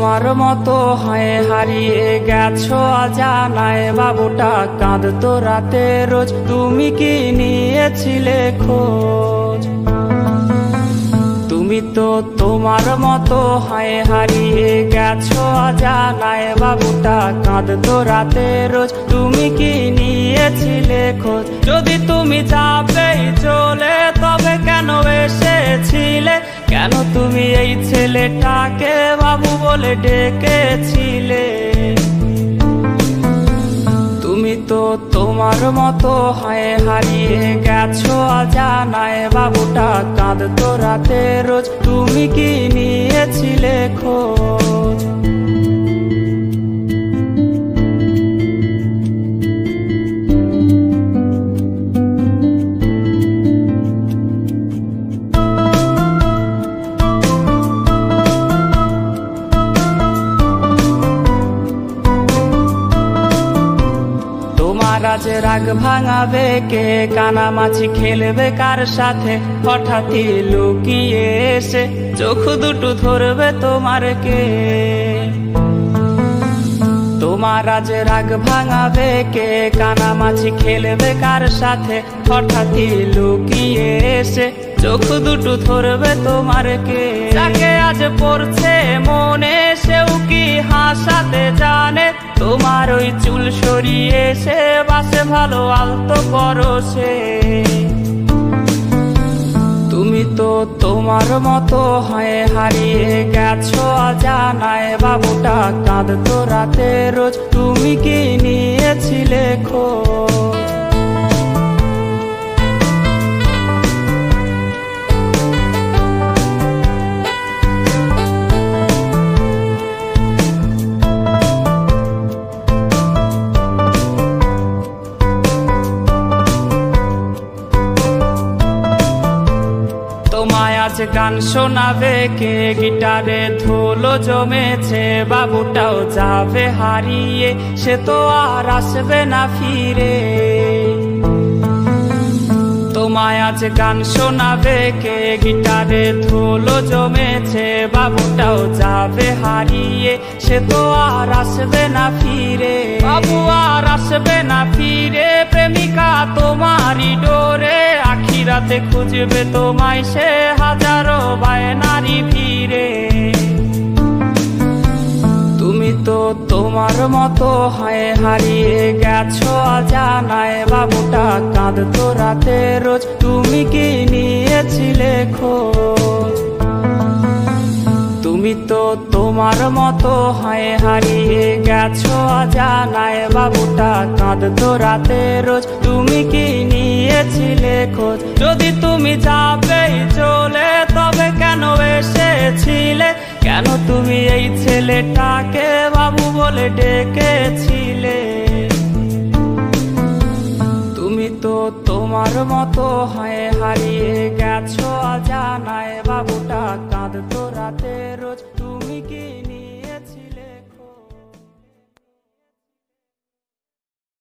তোমার মতো হয়ে হারিয়ে গেছো অজানায়, বাবুটা কাঁদতো রাতে রোজ, তুমি কি নিয়েছিলে খোঁজ? তুমি তো তোমার মতো হয়ে হারিয়ে গেছো অজানায়, বাবুটা কাঁদতো রাতে রোজ, তুমি কি নিয়েছিলে খোঁজ? যদি তুমি যাবেই চলে তবে কেন এসেছিলে? কেন তুমি এই ছেলেটাকে বাবু বলে ডেকেছিলে? তুমি তো তোমার মতো হয়ে হারিয়ে গেছো অজানায়, বাবুটা কাঁদতো রাতে রোজ, তুমি কি নিয়েছিলে খোঁজ? আজ রাগ ভাঙাবে কে? কানামাছি খেলবে কার সাথে? হঠাৎই লুকিয়ে এসে চোখ দুটো ধরবে তোমার কে? তোমার আজ রাগ ভাঙাবে কে? কানামাছি খেলবে কার সাথে? হঠাৎই লুকিয়ে এসে চোখ দুটো ধরবে তোমার কে? যাকে আজ পড়ছে মনে সেও কি হাসাতে জানে? তোমার ওই চুল সরিয়ে সে বাসে ভালো আলতো পরশে। তুমি তো তোমার মতো হয়ে হারিয়ে গেছো অজানায়, বাবুটা কাঁদতো রাতে রোজ, তুমি কি নিয়েছিলে খোঁজ? তোমায় আজ গান শোনাবে কে? গিটারে ধুলো জমেছে, বাবুটাও যাবে হারিয়ে, সে তো আর আসবে না ফিরে। তোমায় আজ গান শোনাবে কে? গিটারে ধুলো জমেছে, বাবুটাও যাবে হারিয়ে, সে তো আর আসবে না ফিরে। বাবু আর আসবে না ফিরে, প্রেমিকা তোমারই ডোরে, আখিরাতে খুঁজবে তোমায় সে হাজারো বায়নারি ভিড়ে। তুমি তো তোমার মতো হয়ে হারিয়ে গেছো অজানায়, বাবুটা কাঁদতো রাতে রোজ, তুমি কি নিয়েছিলে খোঁজ? তুমি তো তোমার মতো হয়ে হারিয়ে গেছো অজানায়, বাবুটা কাঁদতো রাতে রোজ, তুমি কি নিয়েছিলে খোঁজ? যদি তুমি যাবেই চলে তবে কেন এসেছিলে? কেন তুমি এই ছেলেটাকে বাবু বলে ডেকেছিলে? তুমি তো তোমার মতো হয়ে হারিয়ে গেছো অজানায়, বাবুটা কাঁদতো রাতে রোজ, তুমি কি